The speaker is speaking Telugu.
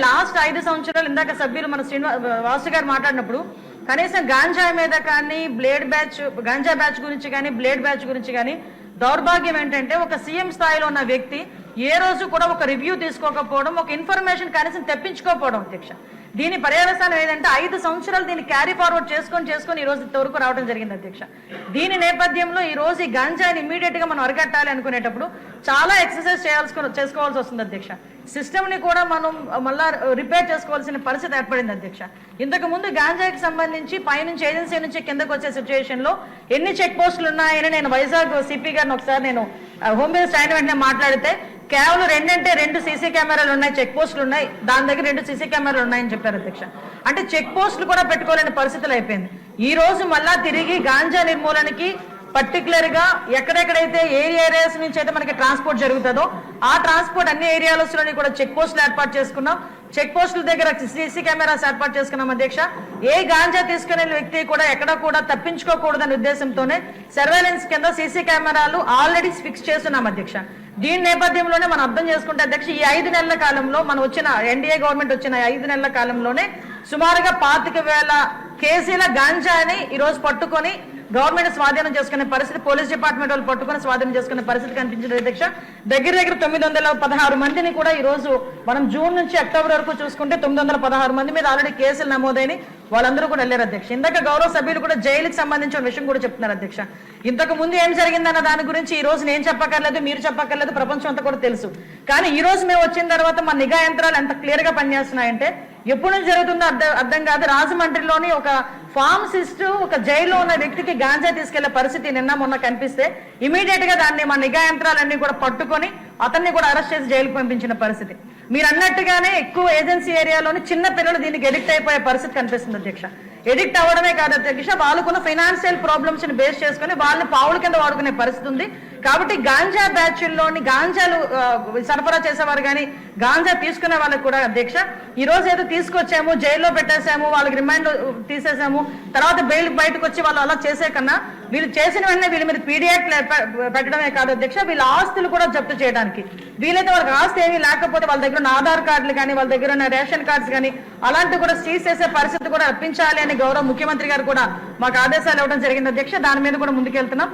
లాస్ట్ 5 సంవత్సరాలు ఇందాక సభ్యులు మన వాసు గారు మాట్లాడినప్పుడు కనీసం గాంజా మీద కానీ గాంజా బ్యాచ్ గురించి కానీ బ్లేడ్ బ్యాచ్ గురించి కానీ దౌర్భాగ్యం ఏంటంటే ఒక సీఎం స్థాయిలో ఉన్న వ్యక్తి ఏ రోజు కూడా ఒక రివ్యూ తీసుకోకపోవడం, ఒక ఇన్ఫర్మేషన్ కనీసం తెప్పించుకోకపోవడం అధ్యక్ష. దీని పర్యవసానం ఏదంటే 5 సంవత్సరాలు దీన్ని క్యారీ ఫార్వర్డ్ చేసుకొని ఈ రోజు ఇంతవరకు రావడం జరిగింది అధ్యక్ష. దీని నేపథ్యంలో ఈ రోజు ఈ గాంజాని ఇమీడియట్ గా మనం అరికట్టాలి అనుకునేటప్పుడు చాలా ఎక్సర్సైజ్ చేసుకోవాల్సి వస్తుంది అధ్యక్ష. సిస్టమ్ ని కూడా మనం మళ్ళా రిపేర్ చేసుకోవాల్సిన పరిస్థితి ఏర్పడింది అధ్యక్ష. ఇంతకు ముందు గాంజాకి సంబంధించి పైనుంచి ఏజెన్సీ నుంచి కిందకు వచ్చే సిచ్యువేషన్ లో ఎన్ని చెక్ పోస్టులు ఉన్నాయని నేను వైజాగ్ సిపి గారిని ఒకసారి నేను హోమ్ మినిస్టర్ అయిన వెంటనే మాట్లాడితే కేవలం 2 సీసీ కెమెరాలు ఉన్నాయి, చెక్ పోస్టులు ఉన్నాయి, దాని దగ్గర 2 సీసీ కెమెరాలు ఉన్నాయని చెప్పారు అధ్యక్ష. అంటే చెక్ పోస్టులు కూడా పెట్టుకోలేని పరిస్థితులు అయిపోయింది. ఈ రోజు మళ్ళా తిరిగి గాంజా నిర్మూలనకి పర్టికులర్ గా ఎక్కడెక్కడైతే ఏరియాస్ నుంచి అయితే మనకి ట్రాన్స్పోర్ట్ జరుగుతుందో ఆ ట్రాన్స్పోర్ట్ అన్ని ఏరియాలలోని కూడా చెక్ పోస్టులు ఏర్పాటు చేసుకున్నాం. చెక్ పోస్టుల దగ్గర సీసీ కెమెరాస్ ఏర్పాటు చేసుకున్నాం అధ్యక్ష. ఏ గాంజా తీసుకునే వ్యక్తి కూడా ఎక్కడ కూడా తప్పించుకోకూడదనే ఉద్దేశంతోనే సర్వేలెన్స్ కింద సీసీ కెమెరాలు ఆల్రెడీ ఫిక్స్ చేస్తున్నాం అధ్యక్ష. దీని నేపథ్యంలోనే మనం అర్థం చేసుకుంటే అధ్యక్ష, ఈ 5 నెలల కాలంలో మనం వచ్చిన ఎన్డీఏ గవర్నమెంట్ వచ్చిన 5 నెలల కాలంలోనే సుమారుగా 25,000 కేజీల గాంజాని ఈ రోజు పట్టుకొని గవర్నమెంట్ స్వాధీనం చేసుకునే పరిస్థితి, పోలీస్ డిపార్ట్మెంట్ వాళ్ళు పట్టుకొని స్వాధీనం చేసుకునే పరిస్థితి కనిపించింది అధ్యక్ష. దగ్గర 916 మందిని కూడా ఈ రోజు మనం జూన్ నుంచి అక్టోబర్ వరకు చూసుకుంటే 916 మంది మీద ఆల్రెడీ కేసులు నమోదైన వాళ్ళందరూ కూడా వెళ్ళారు అధ్యక్ష. ఇందాక గౌరవ సభ్యులు కూడా జైలుకి సంబంధించిన విషయం కూడా చెప్తున్నారు అధ్యక్ష. ఇంతకు ముందు ఏం జరిగిందన్న దాని గురించి ఈ రోజు నేను చెప్పక్కర్లేదు, మీరు చెప్పక్కర్లేదు, ప్రపంచం అంతా కూడా తెలుసు. కానీ ఈ రోజు మేము వచ్చిన తర్వాత మన నిఘా యంత్రాలు ఎంత క్లియర్ గా పనిచేస్తున్నాయంటే ఎప్పుడు నుంచి జరుగుతుందో అర్థం కాదు. రాజమండ్రిలోని ఒక ఫార్మసిస్ట్ ఒక జైల్లో ఉన్న వ్యక్తికి గాంజా తీసుకెళ్లే పరిస్థితి నిన్న మొన్న కనిపిస్తే ఇమీడియట్ గా దాన్ని మా నిఘా యంత్రాలన్నీ కూడా పట్టుకొని అతన్ని కూడా అరెస్ట్ చేసి జైలుకు పంపించిన పరిస్థితి. మీరు అన్నట్టుగానే ఎక్కువ ఏజెన్సీ ఏరియాలోని చిన్న పిల్లలు దీనికి ఎడిక్ట్ అయిపోయే పరిస్థితి కనిపిస్తుంది అధ్యక్ష. ఎడిక్ట్ అవ్వడమే కాదు అధ్యక్ష, వాళ్ళకున్న ఫైనాన్షియల్ ప్రాబ్లమ్స్ ని బేస్ చేసుకుని వాళ్ళని పావుల కింద వాడుకునే పరిస్థితి ఉంది. కాబట్టి గాంజా బ్యాచ్ల్లోని గాంజాలు సరఫరా చేసేవారు కానీ గాంజా తీసుకునే వాళ్ళకి కూడా అధ్యక్ష ఈ రోజు ఏదో తీసుకొచ్చాము, జైల్లో పెట్టేసాము, వాళ్ళకి రిమాండ్ తీసేసాము, తర్వాత బెయిల్ బయటకు వచ్చి వాళ్ళు అలా చేసే కన్నా వీళ్ళు చేసిన వెంటనే వీళ్ళ మీద పీడియాక్ట్ పెట్టడమే కాదు అధ్యక్ష, వీళ్ళ ఆస్తులు కూడా జప్తు చేయడానికి వీలైతే వాళ్ళకి ఆస్తి ఏమీ లేకపోతే వాళ్ళ దగ్గర ఉన్న ఆధార్ కార్డులు కానీ వాళ్ళ దగ్గర ఉన్న రేషన్ కార్డ్స్ కానీ అలాంటివి కూడా సీజ్ చేసే పరిస్థితి కూడా రప్పించాలి అని గౌరవ ముఖ్యమంత్రి గారు కూడా మాకు ఆదేశాలు ఇవ్వడం జరిగింది అధ్యక్ష. దాని మీద కూడా ముందుకెళ్తున్నాం.